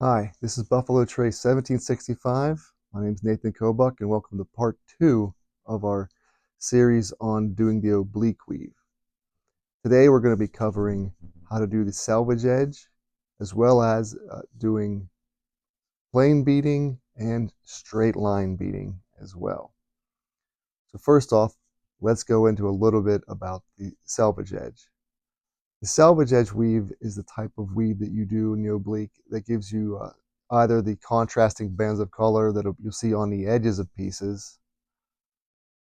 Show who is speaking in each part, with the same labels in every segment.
Speaker 1: Hi, this is Buffalo Trace 1765. My name is Nathan Kobuck, and welcome to part 2 of our series on doing the oblique weave. Today we're going to be covering how to do the selvage edge, as well as doing plain beading and straight line beading as well. So first off, let's go into a little bit about the selvage edge. The selvage edge weave is the type of weave that you do in the oblique that gives you either the contrasting bands of color that you'll see on the edges of pieces,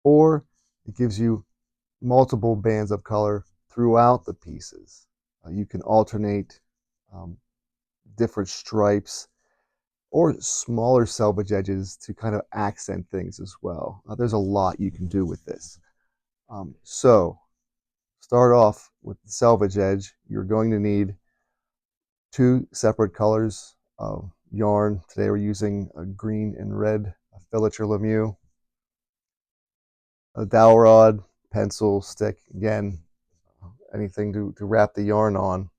Speaker 1: or it gives you multiple bands of color throughout the pieces. You can alternate um, different stripes or smaller selvage edges to kind of accent things as well. There's a lot you can do with this. So start off with the selvage edge. You're going to need two separate colors of yarn. Today we're using a green and red filature lemieux, a dowel rod, pencil, stick, again, anything to wrap the yarn on.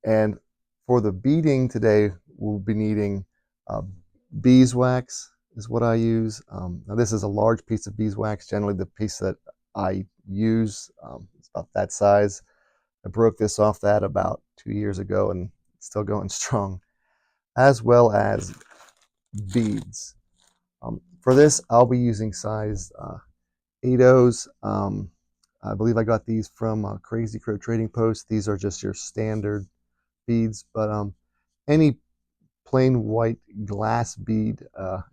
Speaker 1: And for the beading today, we'll be needing uh, beeswax is what I use. Now this is a large piece of beeswax. Generally the piece that I use is about that size. I broke this off that about 2 years ago and it's still going strong, as well as beads. For this, I'll be using size 8 I believe I got these from Crazy Crow Trading Post. These are just your standard beads, but any plain white glass bead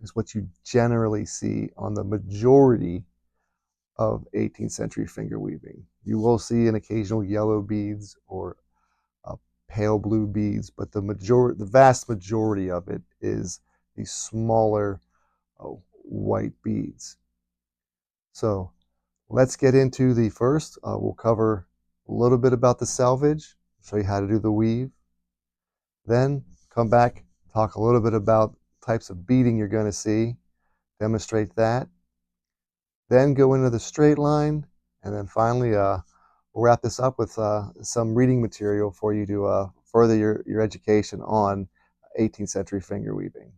Speaker 1: is what you generally see on the majority of 18th century finger weaving. You will see an occasional yellow beads or pale blue beads, but the vast majority of it is these smaller white beads. So let's get into the first. We'll cover a little bit about the selvage, show you how to do the weave. Then come back, talk a little bit about types of beading you're going to see, demonstrate that. Then go into the straight line, and then finally we'll wrap this up with some reading material for you to further your education on 18th century finger weaving.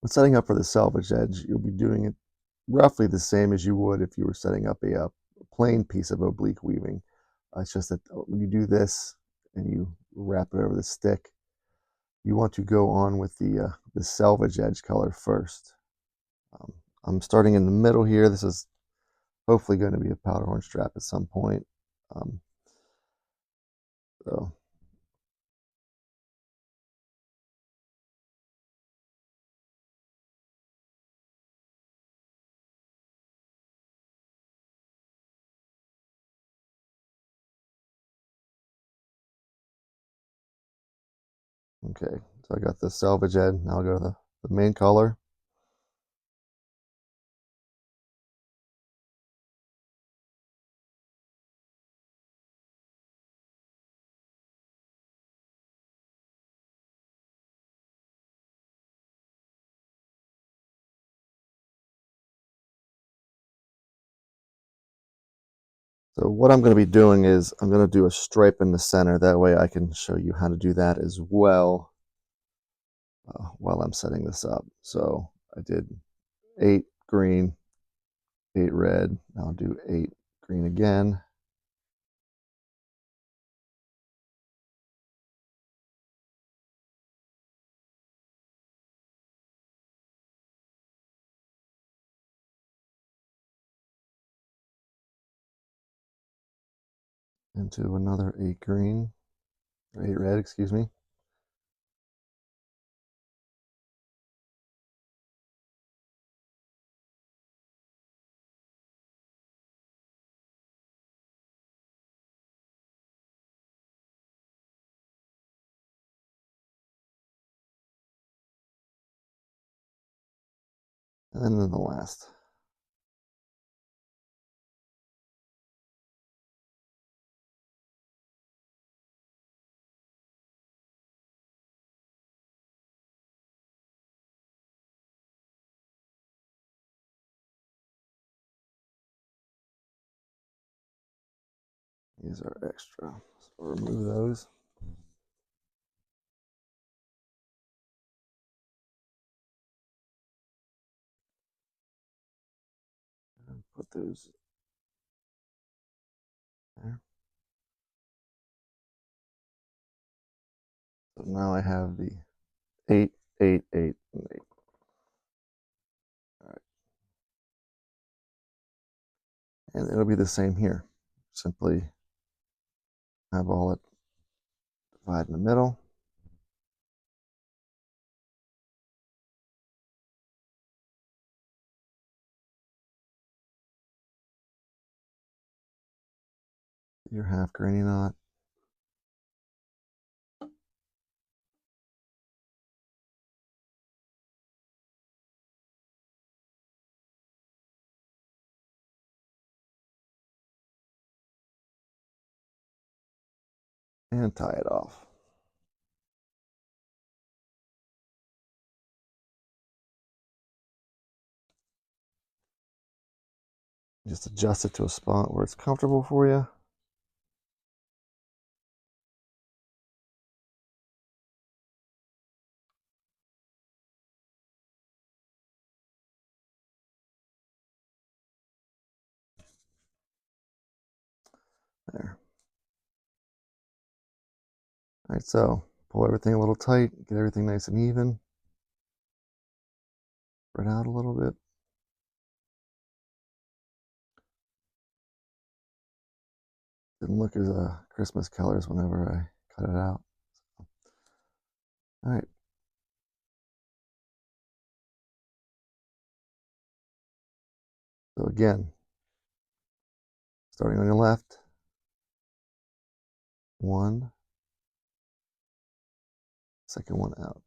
Speaker 1: When setting up for the selvage edge, you'll be doing it roughly the same as you would if you were setting up a plain piece of oblique weaving. It's just that when you do this and you wrap it over the stick, you want to go on with the selvage edge color first. Um, I'm starting in the middle here. This is hopefully going to be a powder horn strap at some point. Um, so okay, so I got the selvage edge. Now I'll go to the main color. So what I'm going to be doing is I'm going to do a stripe in the center. That way I can show you how to do that as well while I'm setting this up. So I did 8 green, 8 red. I'll do 8 green again. Into another 8 green, or 8 red, excuse me. And then the last. These are extra, so remove those. put those there. So now I have the 8, 8, 8, and 8. All right. And it'll be the same here. Simply have all it divide in the middle. Your half granny knot. And tie it off. Just adjust it to a spot where it's comfortable for you. There. All right, so pull everything a little tight, get everything nice and even. Spread out a little bit. Didn't look as Christmas colors whenever I cut it out. All right. So again, starting on your left, 1, second one out.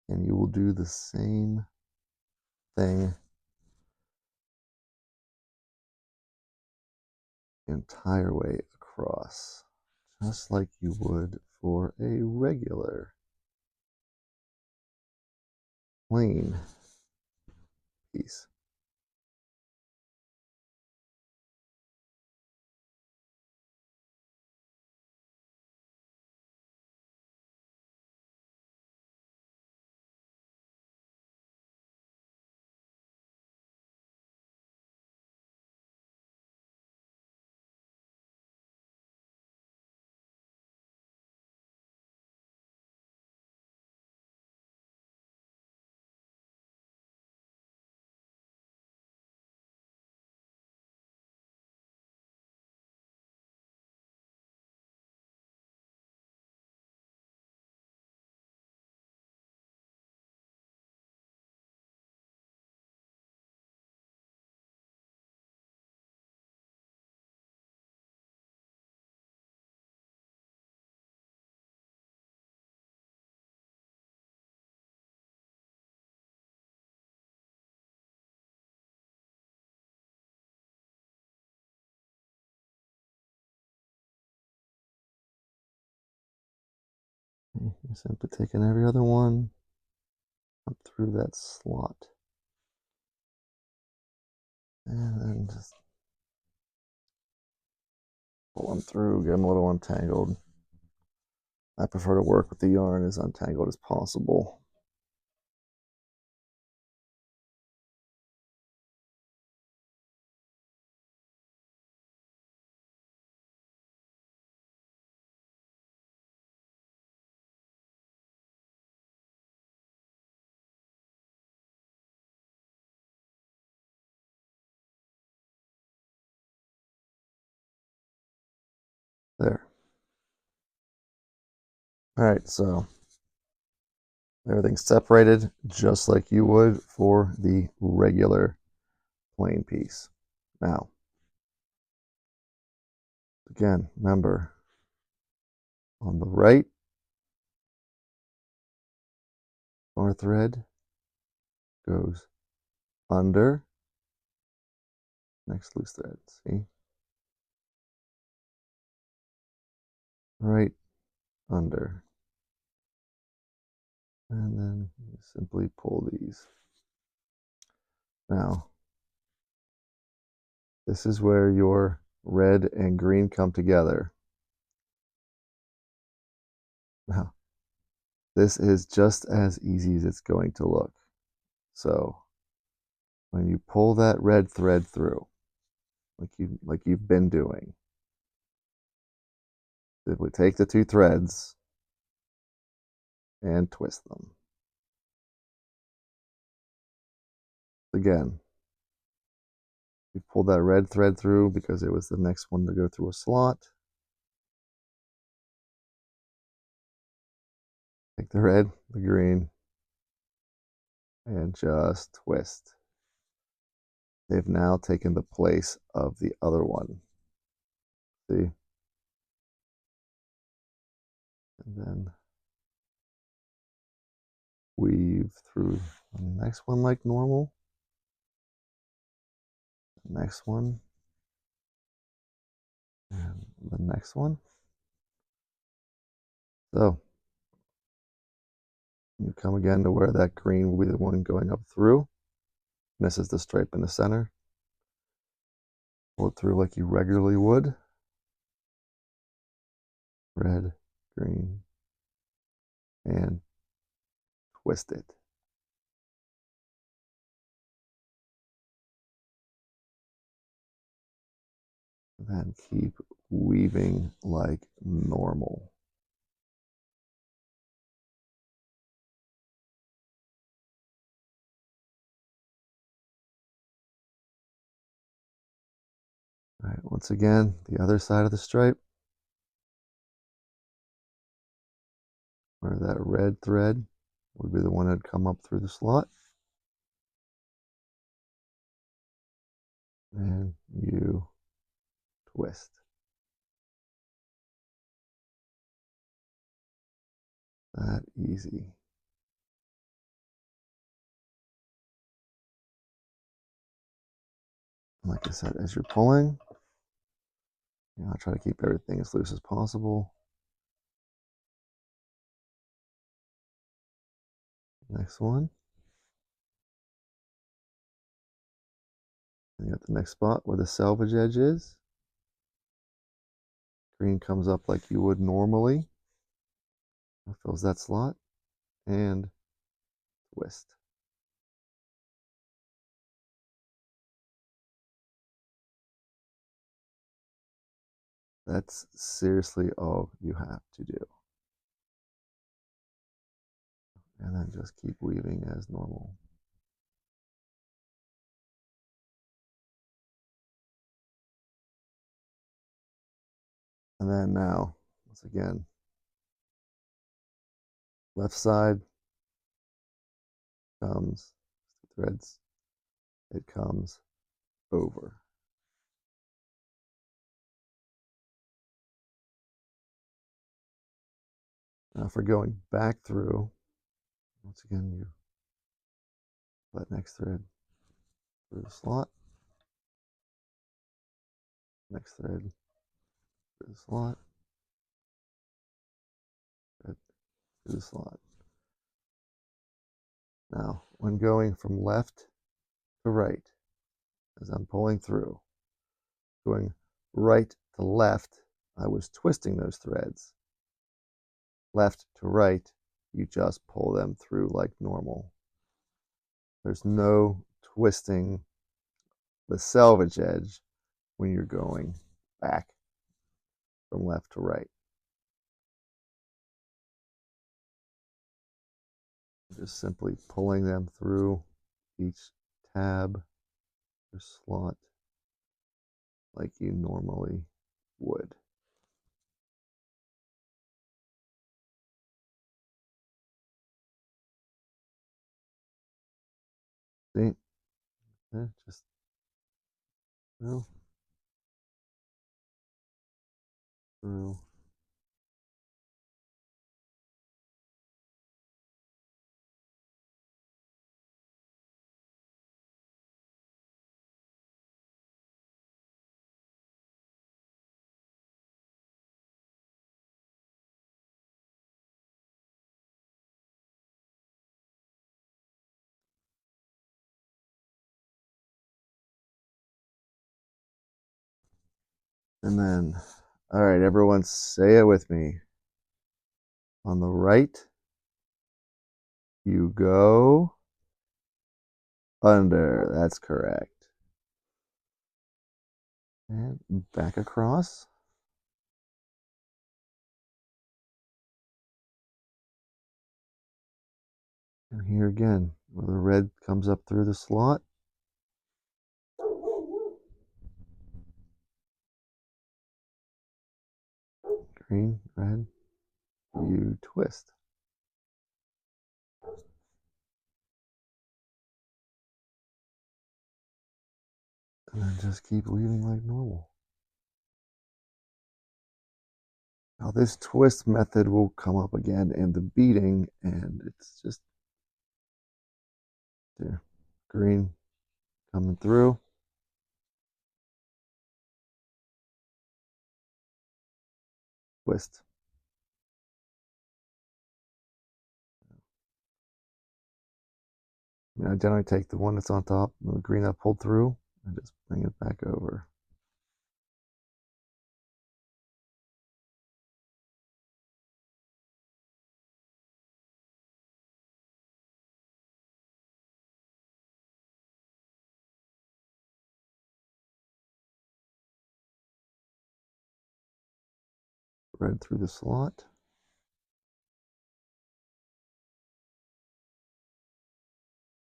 Speaker 1: And you will do the same thing the entire way across, just like you would for a regular plain piece. You're simply taking every other one up through that slot. And then just pull them through, get them a little untangled. I prefer to work with the yarn as untangled as possible. There. All right, so everything's separated just like you would for the regular plain piece. Now, again, remember, on the right, our thread goes under next loose thread. See? Right under. And then you simply pull these. Now, this is where your red and green come together. Now, this is just as easy as it's going to look. So, when you pull that red thread through, like you've been doing. Simply take the two threads and twist them. Again, you pull that red thread through because it was the next one to go through a slot. Take the red, the green, and just twist. They've now taken the place of the other one. See? And then weave through the next one like normal. The next one. And the next one. So you come again to where that green will be the one going up through. And this is the stripe in the center. Pull it through like you regularly would. Red, green, and twist it. And then keep weaving like normal. All right, once again, the other side of the stripe, where that red thread would be the one that would come up through the slot. And you twist. That easy. Like I said, as you're pulling, try to keep everything as loose as possible. Next one. And you got the next spot where the selvage edge is. Green comes up like you would normally. That fills that slot. And twist. That's seriously all you have to do. And then just keep weaving as normal. And then now, once again, left side comes, threads, it comes over. Now for going back through, once again, you that next thread through the slot, next thread through the slot, thread through the slot. Now, when going from left to right, as I'm pulling through, going right to left, I was twisting those threads. Left to right, you just pull them through like normal. There's no twisting the selvage edge when you're going back from left to right. Just simply pulling them through each tab or slot like you normally would. See? Just through, through. And then, all right, everyone say it with me. On the right, you go under. That's correct. And back across. And here again, where the red comes up through the slot. Green, red, you twist. And then just keep weaving like normal. Now this twist method will come up again in the beading, and it's just there. Green coming through. Twist. I generally take the one that's on top, the green that pulled through, and just bring it back over. Red through the slot.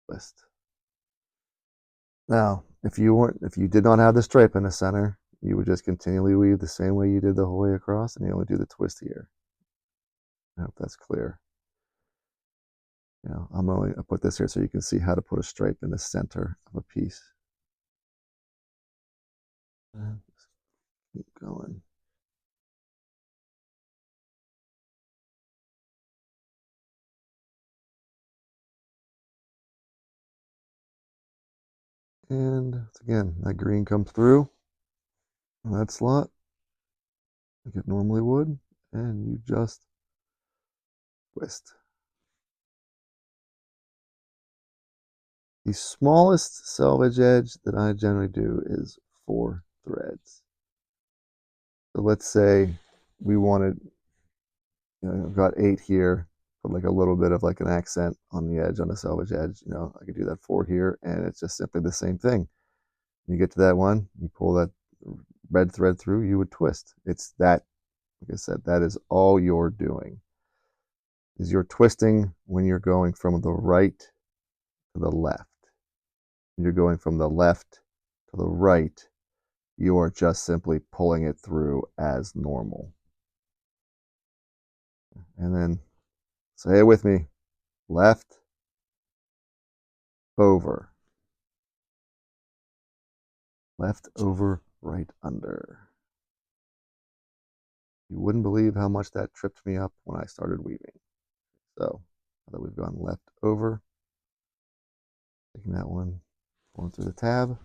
Speaker 1: Twist. Now, if you did not have the stripe in the center, you would just continually weave the same way you did the whole way across, and you only do the twist here. I hope that's clear. I put this here so you can see how to put a stripe in the center of a piece. And just keep going. And again, that green comes through that slot like it normally would, and you just twist. The smallest selvage edge that I generally do is 4 threads. So let's say we wanted, I've got 8 here, put like a little bit of like an accent on the edge, on the selvage edge. I could do that 4 here, and it's just simply the same thing. You get to that one, you pull that red thread through, you would twist. It's that, like I said, that is all you're doing. Is you're twisting when you're going from the right to the left. When you're going from the left to the right, you are just simply pulling it through as normal. And then say it with me: left, over, left over, right under. You wouldn't believe how much that tripped me up when I started weaving. So now that we've gone left over, taking that one, pulling through the tab,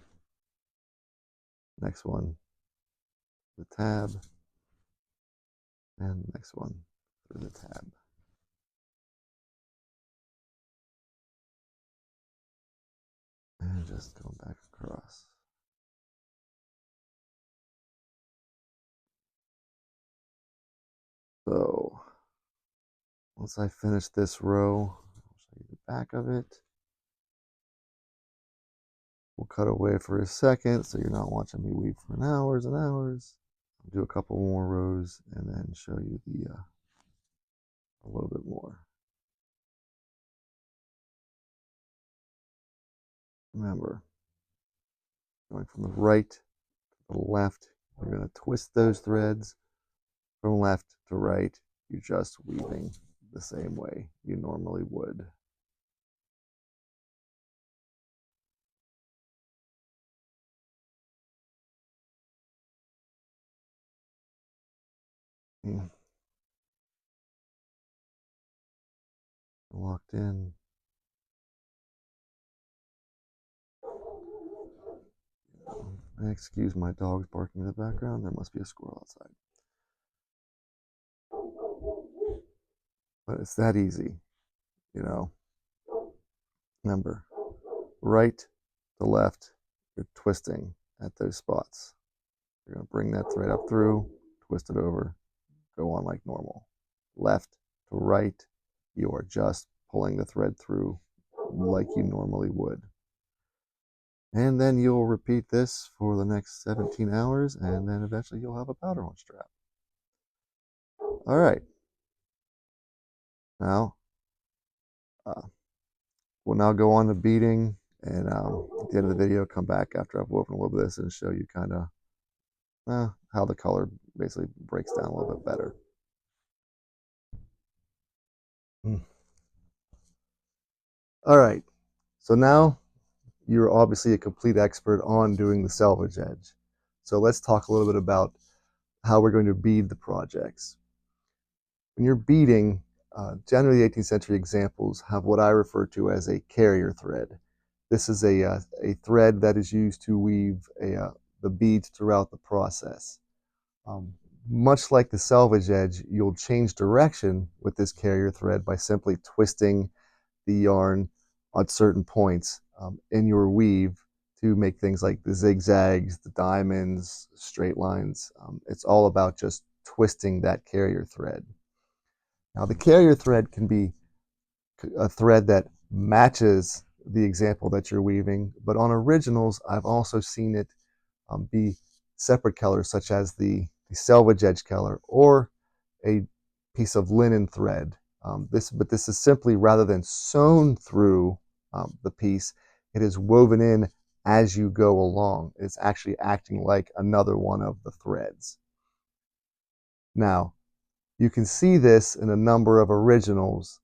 Speaker 1: next one, the tab, and the next one through the tab. And just go back across. So once I finish this row, I'll show you the back of it. We'll cut away for a second so you're not watching me weave for hours and hours. I'll do a couple more rows and then show you a little bit more. Remember, going from the right to the left, you're going to twist those threads. From left to right, you're just weaving the same way you normally would. Locked in. Excuse my dogs barking in the background. There must be a squirrel outside. But it's that easy, you know. Remember, right to left, you're twisting at those spots. You're going to bring that thread up through, twist it over, go on like normal. Left to right, you are just pulling the thread through like you normally would. And then you'll repeat this for the next 17 hours, and then eventually you'll have a powder horn strap. All right, now we'll now go on to beading, and at the end of the video, come back after I've woven a little bit of this and show you kind of how the color basically breaks down a little bit better. All right, so now you're obviously a complete expert on doing the selvage edge. So let's talk a little bit about how we're going to bead the projects. When you're beading, generally the 18th century examples have what I refer to as a carrier thread. This is a thread that is used to weave the beads throughout the process. Um, Much like the selvage edge, you'll change direction with this carrier thread by simply twisting the yarn at certain points in your weave to make things like the zigzags, the diamonds, straight lines. It's all about just twisting that carrier thread. Now, the carrier thread can be a thread that matches the example that you're weaving, but on originals, I've also seen it be separate colors, such as the selvage edge color or a piece of linen thread. But this is simply, rather than sewn through the piece, it is woven in as you go along. It's actually acting like another one of the threads. Now, you can see this in a number of originals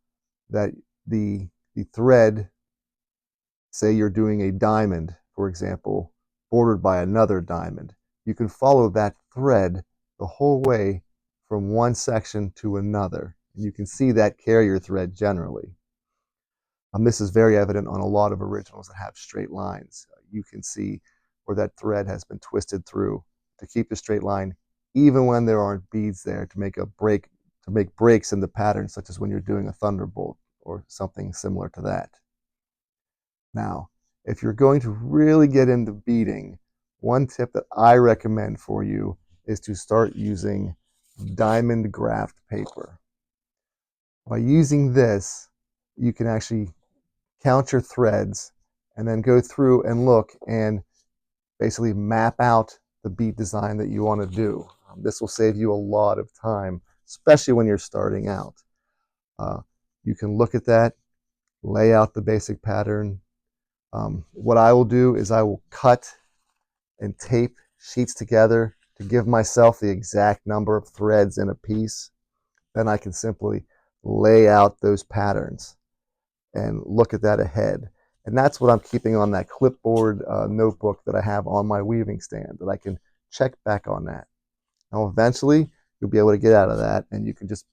Speaker 1: that the thread, say you're doing a diamond, for example, bordered by another diamond, you can follow that thread the whole way from one section to another. And you can see that carrier thread generally. This is very evident on a lot of originals that have straight lines. You can see where that thread has been twisted through to keep the straight line, even when there aren't beads there to make to make breaks in the pattern, such as when you're doing a thunderbolt or something similar to that. Now, if you're going to really get into beading, one tip that I recommend for you is to start using diamond graft paper. By using this, you can actually count your threads and then go through and look and basically map out the bead design that you want to do. This will save you a lot of time, especially when you're starting out. You can look at that, lay out the basic pattern. What I will do is I will cut and tape sheets together to give myself the exact number of threads in a piece. Then I can simply lay out those patterns and look at that ahead. And that's what I'm keeping on that clipboard notebook that I have on my weaving stand, that I can check back on that. Now, eventually, you'll be able to get out of that, and you can just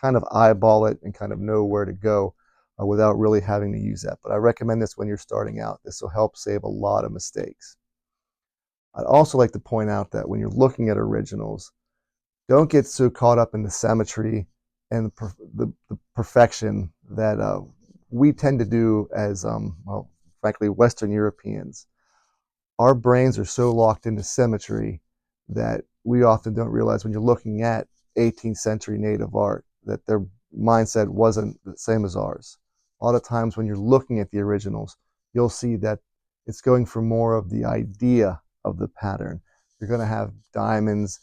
Speaker 1: kind of eyeball it and kind of know where to go without really having to use that. But I recommend this when you're starting out. This will help save a lot of mistakes. I'd also like to point out that when you're looking at originals, don't get so caught up in the symmetry and the perfection that we tend to do as, well, frankly, Western Europeans. Our brains are so locked into symmetry that we often don't realize when you're looking at 18th century native art that their mindset wasn't the same as ours. A lot of times when you're looking at the originals, you'll see that it's going for more of the idea of the pattern. You're going to have diamonds,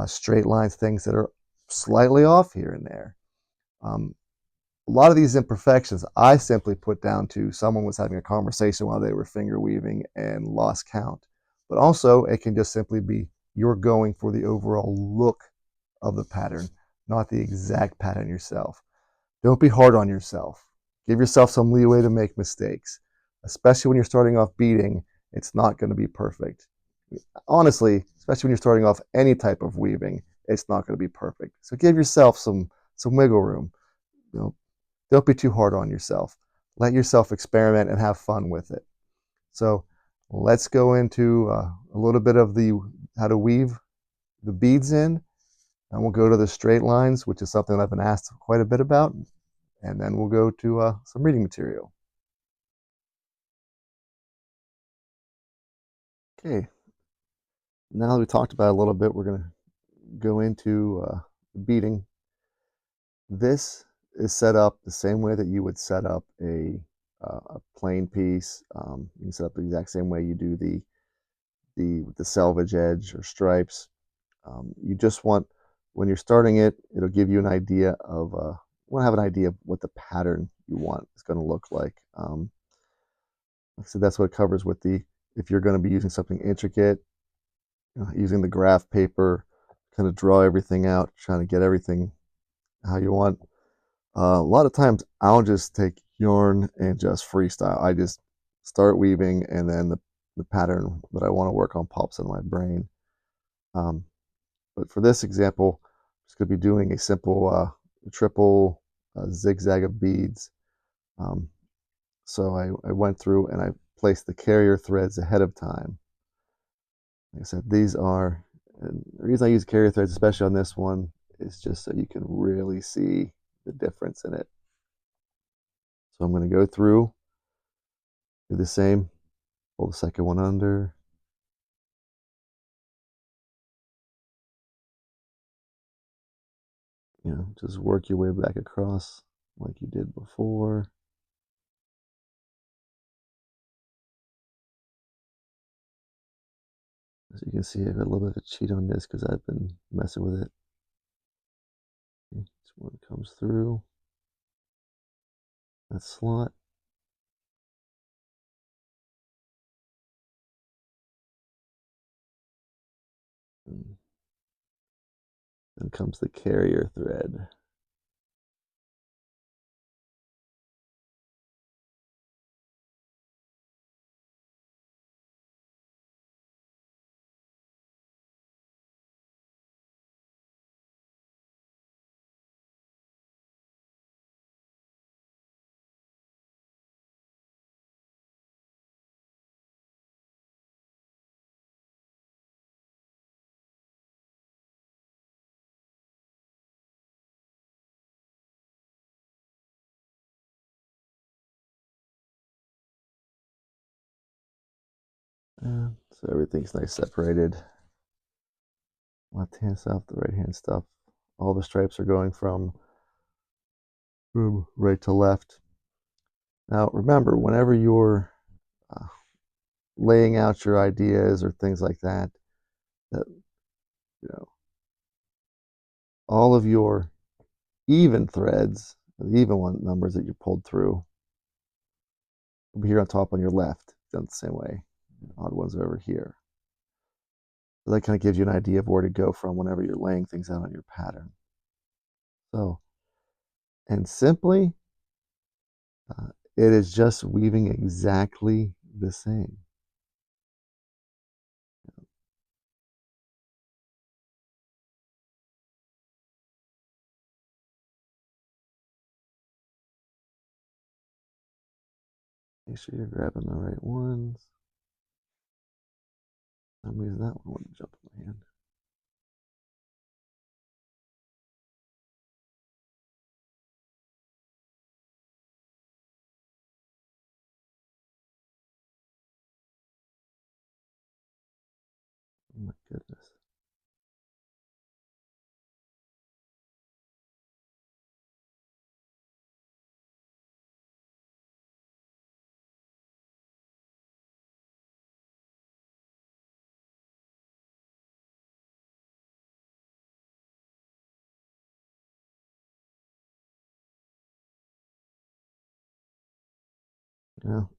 Speaker 1: straight lines, things that are slightly off here and there. A lot of these imperfections I simply put down to someone was having a conversation while they were finger weaving and lost count. But also, it can just simply be you're going for the overall look of the pattern, not the exact pattern yourself. Don't be hard on yourself. Give yourself some leeway to make mistakes, especially when you're starting off beading. It's not going to be perfect. Honestly, especially when you're starting off any type of weaving, it's not going to be perfect. So give yourself some wiggle room. You know, don't be too hard on yourself. Let yourself experiment and have fun with it. So let's go into a little bit of the how to weave the beads in, and we'll go to the straight lines, which is something I've been asked quite a bit about, and then we'll go to some reading material. Okay, now that we talked about it a little bit, we're going to go into beading. This is set up the same way that you would set up a a plain piece. You can set up the exact same way you do the selvage edge or stripes. You just want, when you're starting it, it'll give you an idea of, you want to have an idea of what the pattern you want is going to look like. Like I said, that's what it covers with the, if you're going to be using something intricate, using the graph paper, kind of draw everything out, trying to get everything how you want. A lot of times I'll just take yarn and just freestyle. I just start weaving, and then the pattern that I want to work on pops in my brain. But for this example, I'm just going to be doing a simple triple zigzag of beads. Um, so I went through and I placed the carrier threads ahead of time. Like I said, these are, and the reason I use carrier threads, especially on this one, is just so you can really see the difference in it. So I'm going to go through, do the same, pull the second one under, just work your way back across like you did before. As you can see, I've got a little bit of a cheat on this because I've been messing with it. Each one comes through that slot. And then comes the carrier thread. So everything's nice separated. Left hand stuff, the right hand stuff. All the stripes are going from right to left. Now remember, whenever you're uh, laying out your ideas or things like that, that you know, all of your even threads, the even one numbers that you pulled through, will be here on top on your left, done the same way. Odd ones are over here. So that kind of gives you an idea of where to go from whenever you're laying things out on your pattern. So, and simply, it is just weaving exactly the same. Make sure you're grabbing the right ones. For some reason that one wouldn't jump in my hand. Oh my goodness.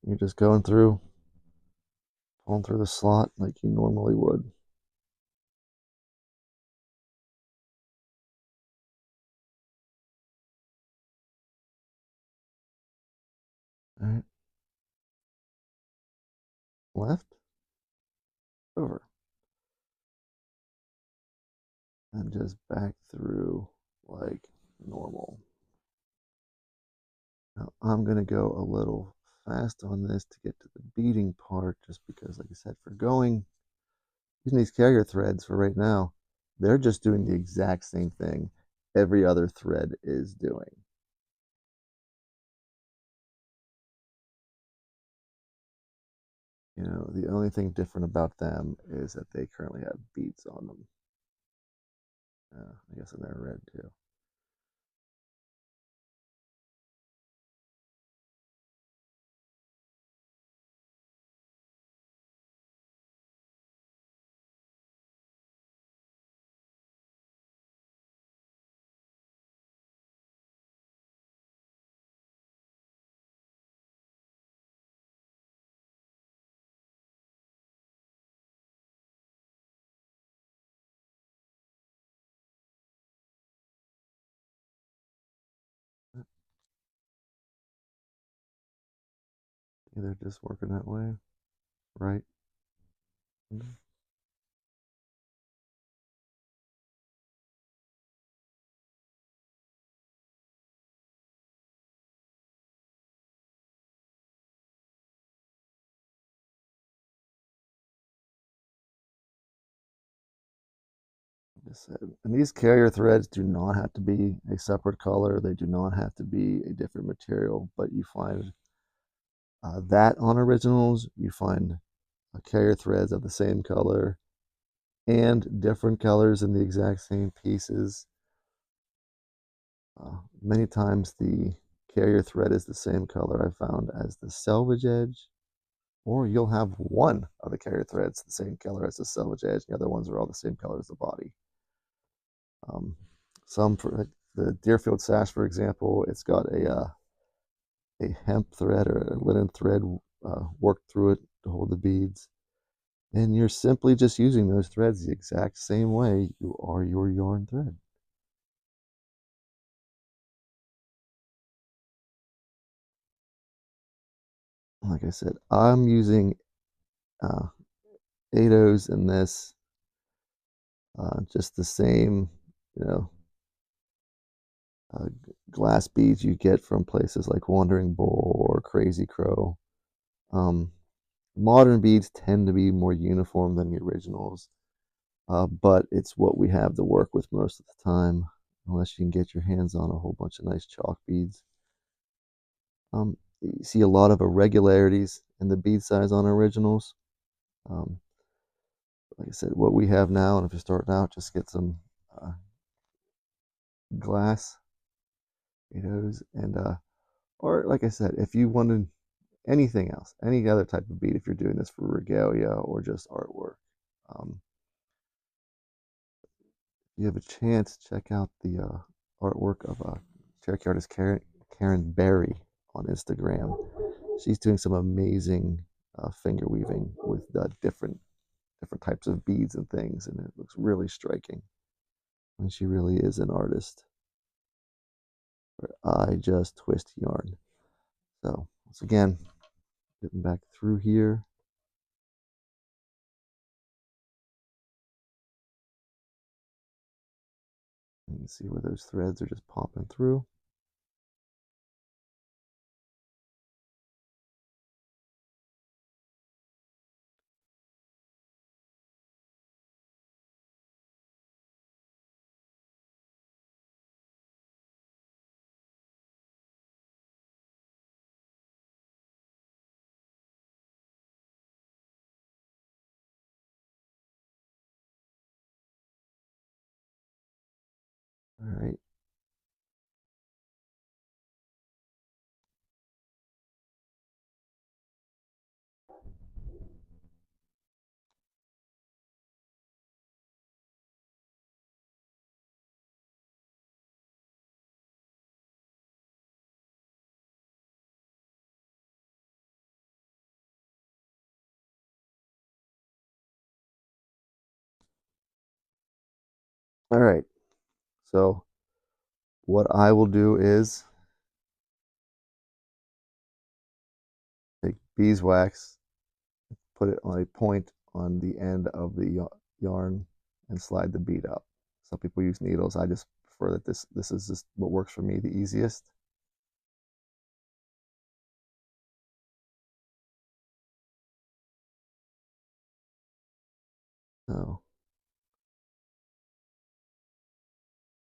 Speaker 1: You're just going through, pulling through the slot like you normally would. All right, left, over, and just back through like normal. Now I'm going to go a little fast on this to get to the beading part, just because, like I said, for going, using these carrier threads for right now, they're just doing the exact same thing every other thread is doing. The only thing different about them is that they currently have beads on them. I guess, and they're red too. They're just working that way, right? Mhm. Like I said, and these carrier threads do not have to be a separate color. They do not have to be a different material, but you find that on originals, you find carrier threads of the same color and different colors in the exact same pieces. Many times the carrier thread is the same color I found as the selvage edge, or you'll have one of the carrier threads the same color as the selvage edge, the other ones are all the same color as the body. Um, some, for like the Deerfield sash, for example, it's got a hemp thread or a linen thread worked through it to hold the beads. And you're simply just using those threads the exact same way you are your yarn thread. Like I said, I'm using uh, 8 in this, just the same, you know, uh, glass beads you get from places like Wandering Bull or Crazy Crow. Um, Modern beads tend to be more uniform than the originals, but it's what we have to work with most of the time, unless you can get your hands on a whole bunch of nice chalk beads. You see a lot of irregularities in the bead size on originals. Um, like I said, what we have now, and if you're starting out, just get some glass potatoes and or like I said, if you wanted anything else, any other type of bead, if you're doing this for regalia or just artwork, um, you have a chance, check out the artwork of Cherokee artist Karen Berry on Instagram. She's doing some amazing finger weaving with different types of beads and things, and it looks really striking. And she really is an artist. I just twist yarn. So once again, getting back through here, you can see where those threads are just popping through. All right. All right. So what I will do is take beeswax, put it on a point on the end of the yarn, and slide the bead up. Some people use needles. I just prefer that this is just what works for me the easiest. So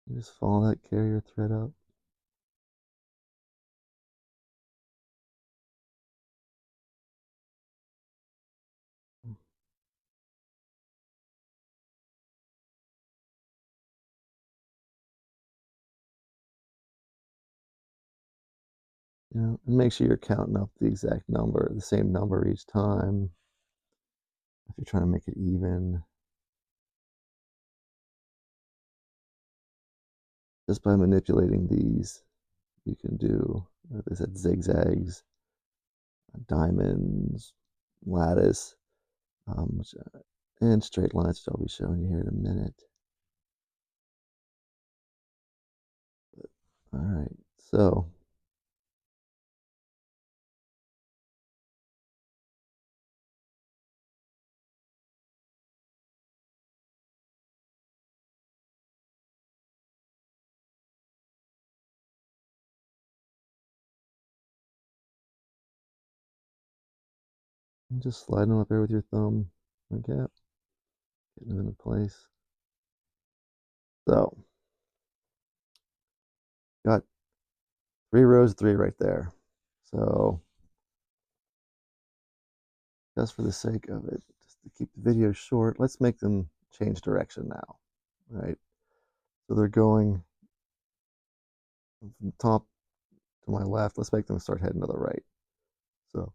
Speaker 1: you just follow that carrier thread up. And make sure you're counting up the exact number, the same number each time. If you're trying to make it even, just by manipulating these, you can do, like I said, zigzags, diamonds, lattice, which, and straight lines, which I'll be showing you here in a minute. All right, so And just slide them up there with your thumb, like that, getting them into place. So, got 3 rows of 3 right there. So, just for the sake of it, just to keep the video short, let's make them change direction now, right? So they're going from the top to my left. Let's make them start heading to the right. So,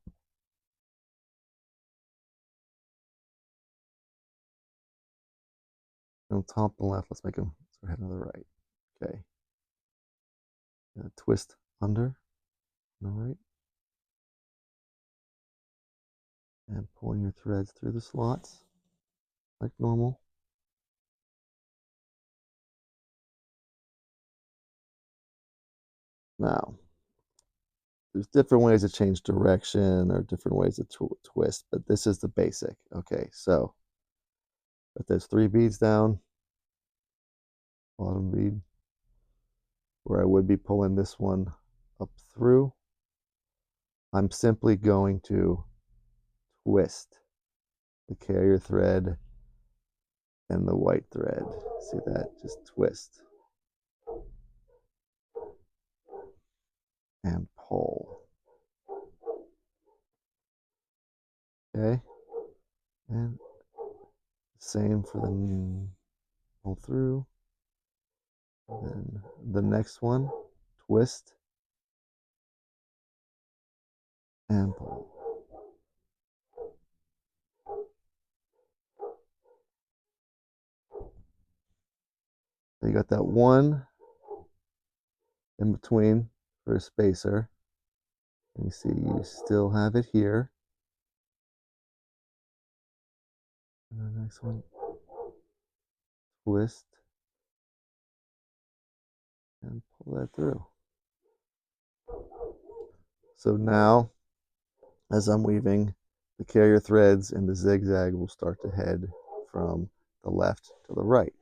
Speaker 1: from top to left, let's make them start heading to the right. Okay. Twist under on the right. And pull your threads through the slots like normal. Now, there's different ways to change direction or different ways to twist, but this is the basic. Okay, so put those 3 beads down, bottom bead, where I would be pulling this one up through. I'm simply going to twist the carrier thread and the white thread. See that? Just twist and pull. Okay, and same for the pull through. Then the next one, twist and pull. So you got that one in between for a spacer. And you see you still have it here. And the next one, twist and pull that through. So now, as I'm weaving, the carrier threads and the zigzag will start to head from the left to the right.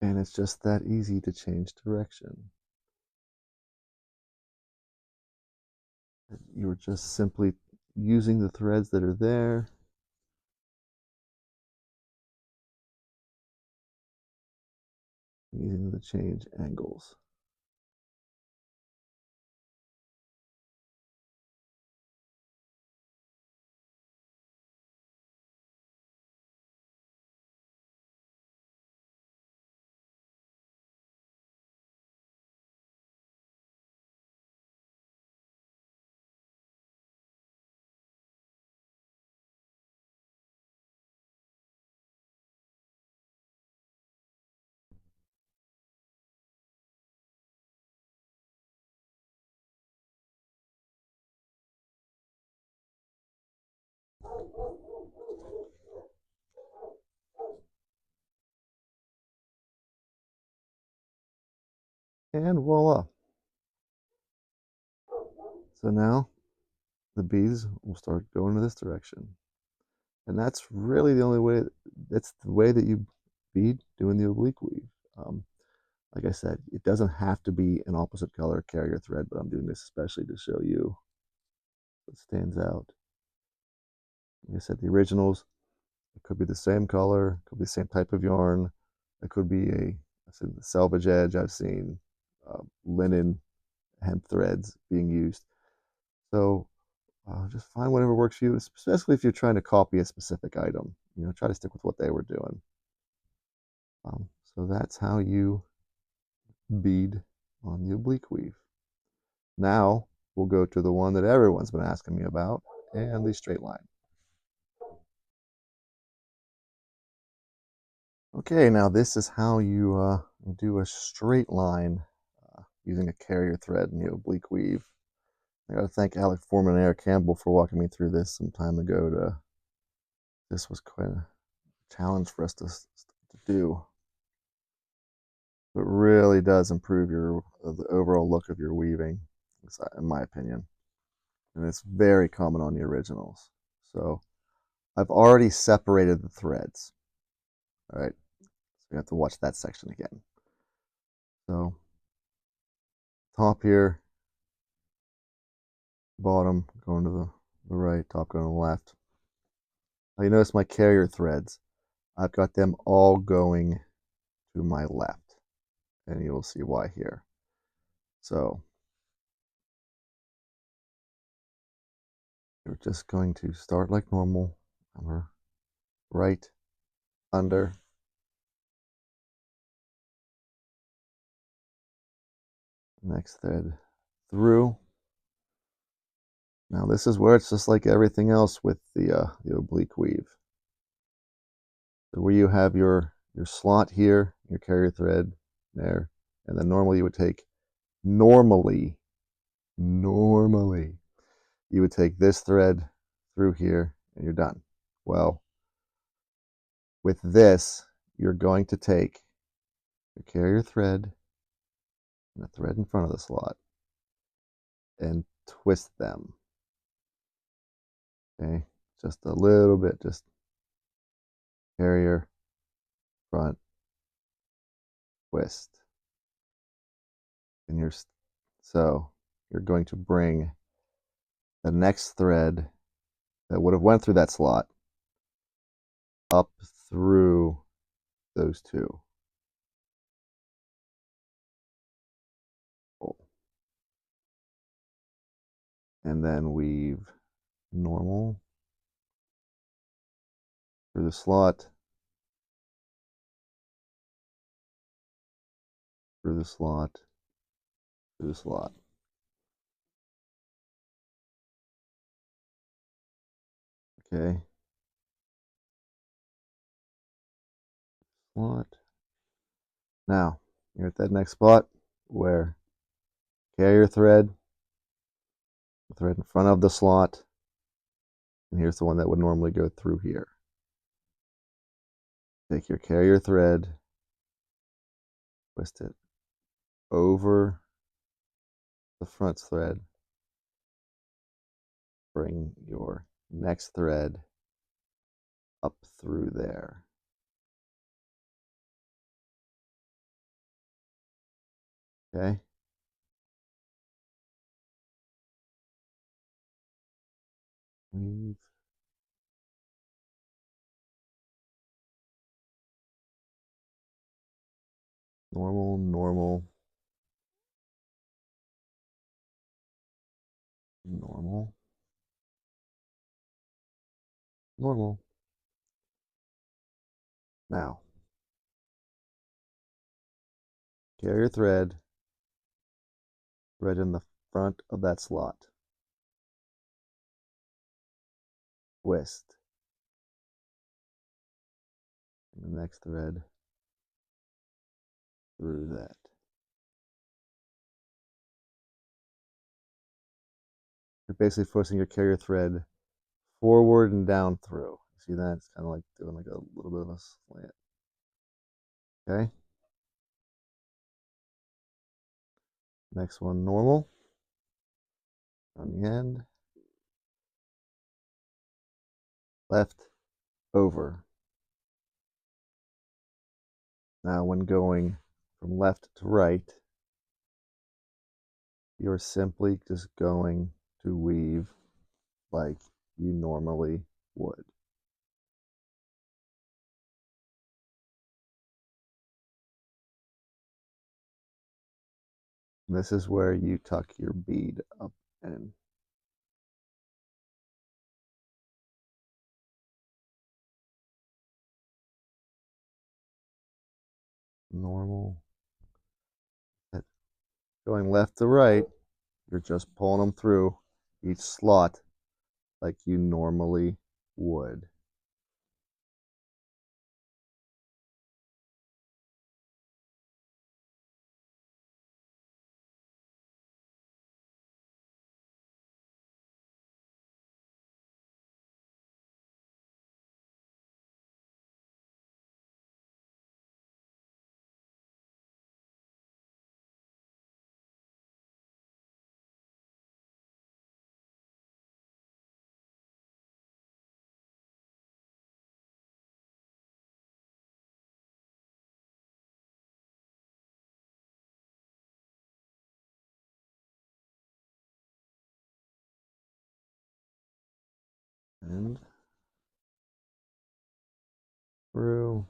Speaker 1: And it's just that easy to change direction. You're just simply using the threads that are there, using the change angles. And voila. So now the beads will start going in this direction. And that's really the only way, that's the way that you bead doing the oblique weave. Like I said, it doesn't have to be an opposite color carrier thread, but I'm doing this especially to show you what stands out. Like I said, the originals, it could be the same color, could be the same type of yarn. It could be I said the selvage edge. I've seen linen hemp threads being used. So just find whatever works for you, especially if you're trying to copy a specific item. You know, try to stick with what they were doing. So that's how you bead on the oblique weave. Now we'll go to the one that everyone's been asking me about, and the straight line. Okay, now this is how you do a straight line using a carrier thread in the oblique weave. I got to thank Alec Foreman and Eric Campbell for walking me through this some time ago. This was quite a challenge for us to do. It really does improve the overall look of your weaving, in my opinion. And it's very common on the originals. So I've already separated the threads. All right, so we have to watch that section again. So top here, bottom going to the right, top going to the left. Now you notice my carrier threads. I've got them all going to my left, and you will see why here. So you're just going to start like normal. Remember, right, under, next thread through. Now this is where it's just like everything else with the oblique weave. So where you have your slot here, your carrier thread there, and then normally you would take normally you would take this thread through here and you're done. Well, with this, you're going to take your carrier thread and the thread in front of the slot and twist them. Okay, just a little bit, just carrier, front, twist. And so you're going to bring the next thread that would have went through that slot up through those two. And then weave normal through the slot, through the slot, through the slot. Okay. Slot. Now, you're at that next spot where carrier thread, the thread in front of the slot, and here's the one that would normally go through here. Take your carrier thread, twist it over the front thread, bring your next thread up through there. Okay? Weave. Normal, normal, normal, normal. Now, carrier thread, thread in the front of that slot. Twist. And the next thread through that. You're basically forcing your carrier thread forward and down through. See that? It's kind of like doing like a little bit of a slant. Okay. Next one, normal. On the end. Left, over. Now when going from left to right, you're simply just going to weave like you normally would. And this is where you tuck your bead up in. Normal. Going left to right, you're just pulling them through each slot like you normally would. and through.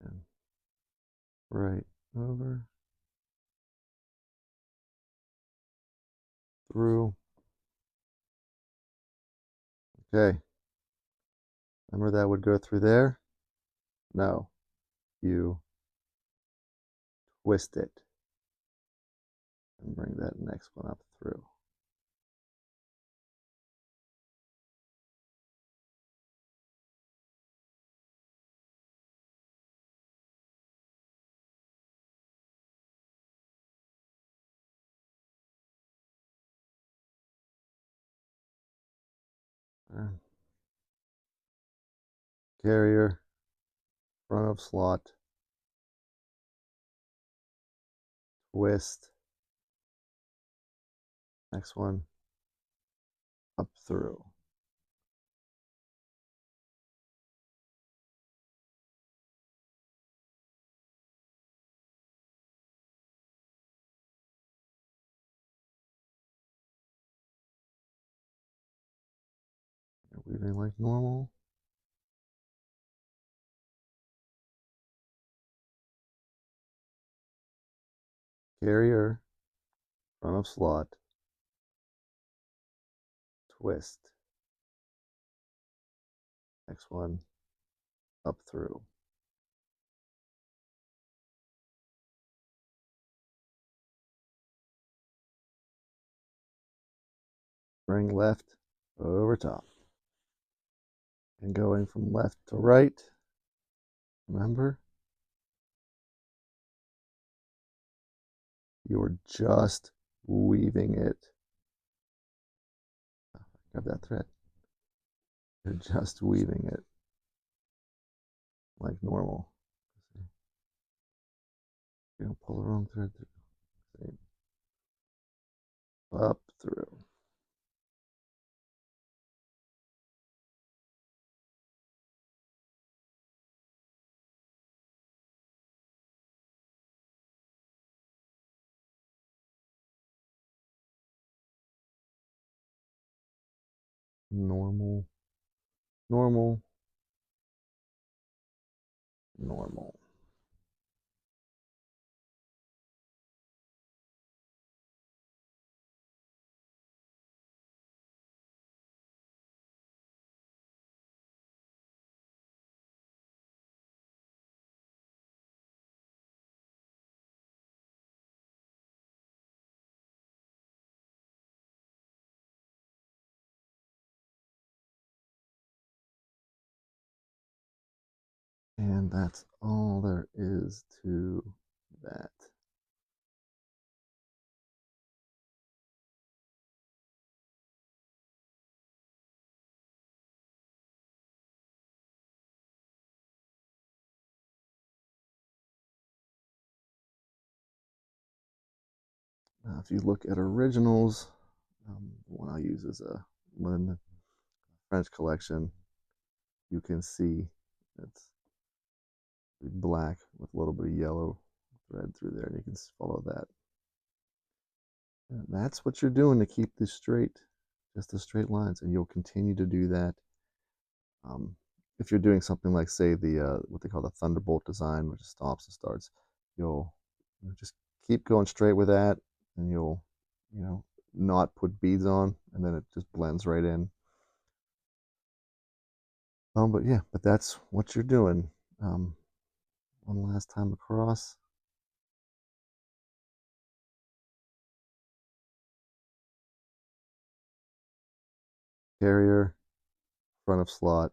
Speaker 1: And right over, through. Okay. Remember that would go through there? No. You twist it and bring that next one up through. Carrier, front of slot, twist, next one up through. You're weaving like normal. Carrier, front of slot, twist, next one up through. Bring left over top. And going from left to right, remember, you're just weaving it. Grab that thread. You're just weaving it like normal. You don't pull the wrong thread through. Up through. Normal, normal, normal. And that's all there is to that. Now, if you look at originals, the one I use is a Lynn French collection. You can see it's black with a little bit of yellow thread through there, and you can follow that. And that's what you're doing to keep this straight, just the straight lines, and you'll continue to do that. If you're doing something like, say, the what they call the Thunderbolt design, which stops and starts, you'll just keep going straight with that, and you'll, not put beads on, and then it just blends right in. But yeah, but that's what you're doing. One last time across. Carrier, front of slot,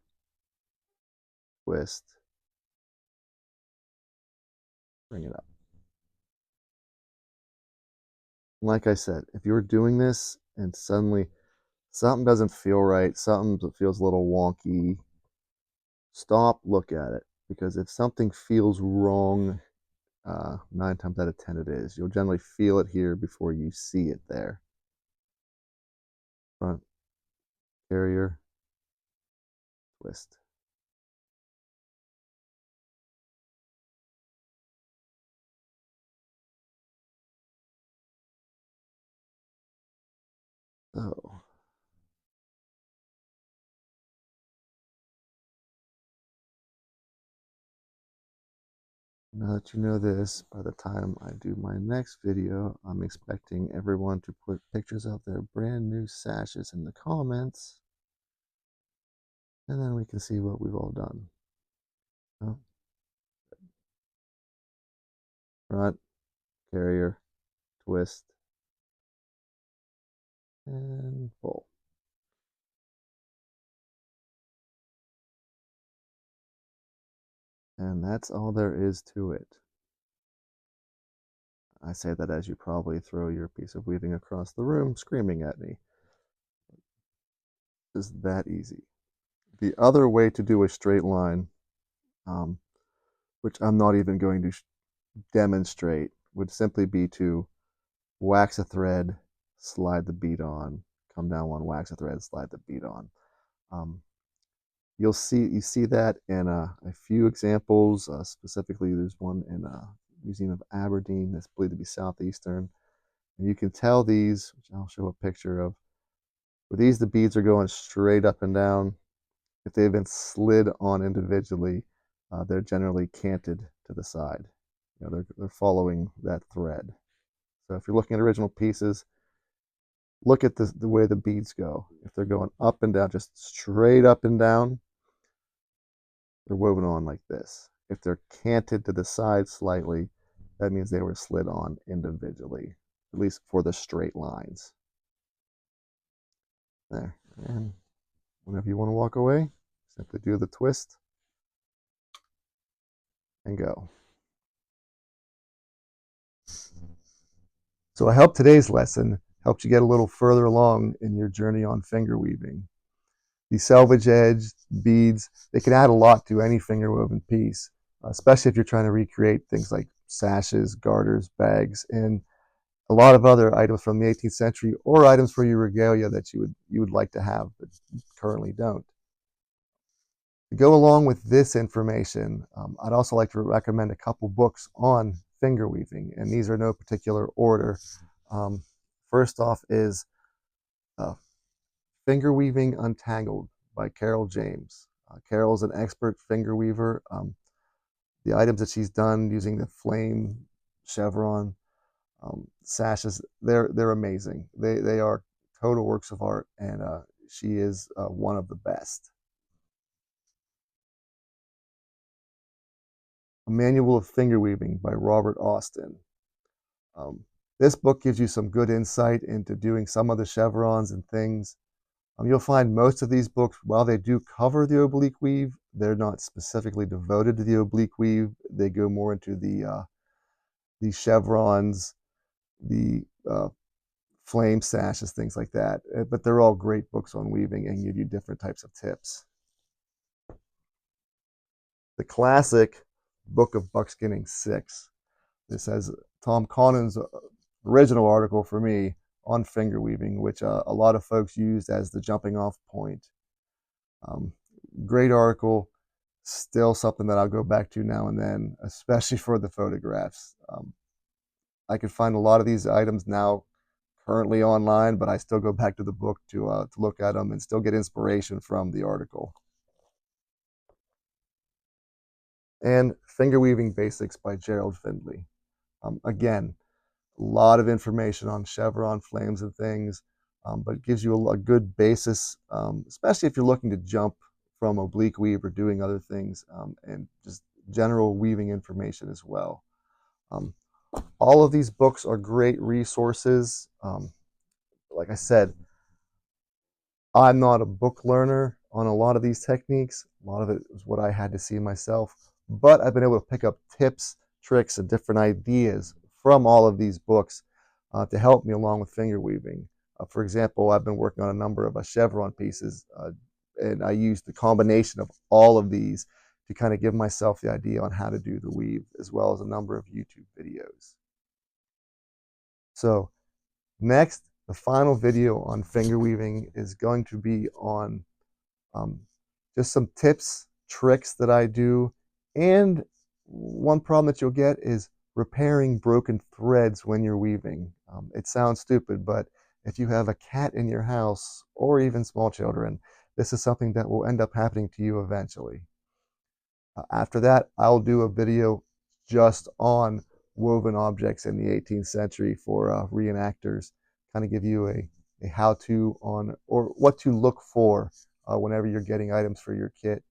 Speaker 1: twist, bring it up. Like I said, if you're doing this and suddenly something doesn't feel right, something that feels a little wonky, stop, look at it. Because if something feels wrong, 9 times out of 10 it is. You'll generally feel it here before you see it there. Front, carrier, twist. So now that you know this, by the time I do my next video, I'm expecting everyone to put pictures of their brand new sashes in the comments, and then we can see what we've all done. Oh, front, carrier, twist, and pull. And that's all there is to it. I say that as you probably throw your piece of weaving across the room, screaming at me. It's that easy. The other way to do a straight line, um, which I'm not even going to demonstrate, would simply be to wax a thread, slide the bead on, come down one, wax a thread, slide the bead on. You see that in a few examples. Specifically, there's one in Museum of Aberdeen that's believed to be southeastern, and you can tell these, which I'll show a picture of. For these, the beads are going straight up and down. If they've been slid on individually, they're generally canted to the side. You know, they're following that thread. So if you're looking at original pieces, look at the way the beads go. If they're going up and down, just straight up and down, they're woven on like this. If they're canted to the side slightly, that means they were slid on individually, at least for the straight lines. There. And whenever you want to walk away, simply do the twist and go. So I hope today's lesson helped you get a little further along in your journey on finger weaving. The selvage edge beads, they can add a lot to any finger woven piece, especially if you're trying to recreate things like sashes, garters, bags, and a lot of other items from the 18th century, or items for your regalia that you would like to have but currently don't. To go along with this information, I'd also like to recommend a couple books on finger weaving, and these are no particular order. Um, First off is uh, Finger Weaving Untangled by Carol James. Carol's an expert finger weaver. The items that she's done using the flame chevron sashes, they're amazing. They are total works of art, and she is one of the best. A Manual of Finger Weaving by Robert Austin. Um, this book gives you some good insight into doing some of the chevrons and things. You'll find most of these books, while they do cover the oblique weave, they're not specifically devoted to the oblique weave. They go more into the chevrons, the flame sashes, things like that. But they're all great books on weaving and give you different types of tips. The classic Book of Buckskinning 6. This has Tom Conan's original article for me on finger weaving, which a lot of folks used as the jumping off point. Great article, still something that I'll go back to now and then, especially for the photographs. I can find a lot of these items now currently online, but I still go back to the book to look at them and still get inspiration from the article. And Finger Weaving Basics by Gerald Findley. Again, a lot of information on chevron flames and things, but it gives you a good basis, especially if you're looking to jump from oblique weave or doing other things, and just general weaving information as well. All of these books are great resources. Like I said, I'm not a book learner on a lot of these techniques. A lot of it is what I had to see myself, but I've been able to pick up tips, tricks, and different ideas from all of these books to help me along with finger weaving. For example, I've been working on a number of chevron pieces, and I used the combination of all of these to kind of give myself the idea on how to do the weave, as well as a number of YouTube videos. So next, the final video on finger weaving is going to be on just some tips, tricks that I do, and one problem that you'll get is repairing broken threads when you're weaving. It sounds stupid, but if you have a cat in your house or even small children, this is something that will end up happening to you eventually. After that, I'll do a video just on woven objects in the 18th century for reenactors, kind of give you a how-to on or what to look for whenever you're getting items for your kit.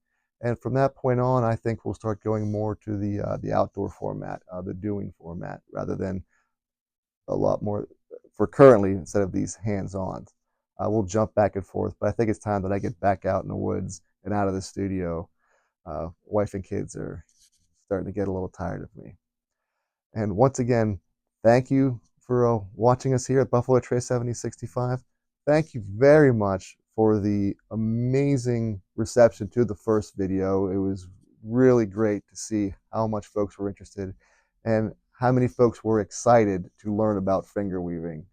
Speaker 1: And from that point on, I think we'll start going more to the outdoor format, the doing format, rather than a lot more for currently instead of these hands-ons. We'll jump back and forth, but I think it's time that I get back out in the woods and out of the studio. Wife and kids are starting to get a little tired of me. And once again, thank you for watching us here at Buffalo Trace 7065. Thank you very much for the amazing reception to the first video. It was really great to see how much folks were interested and how many folks were excited to learn about finger weaving.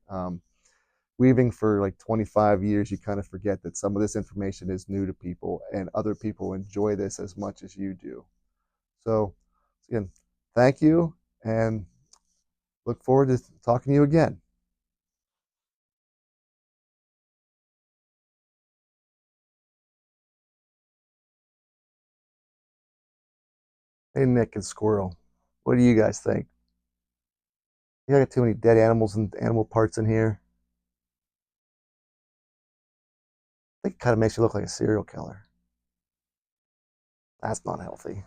Speaker 1: Weaving for like 25 years, you kind of forget that some of this information is new to people and other people enjoy this as much as you do. So again, thank you and look forward to talking to you again. Hey, Nick and Squirrel, what do you guys think? You got too many dead animals and animal parts in here. I think it kind of makes you look like a serial killer. That's not healthy.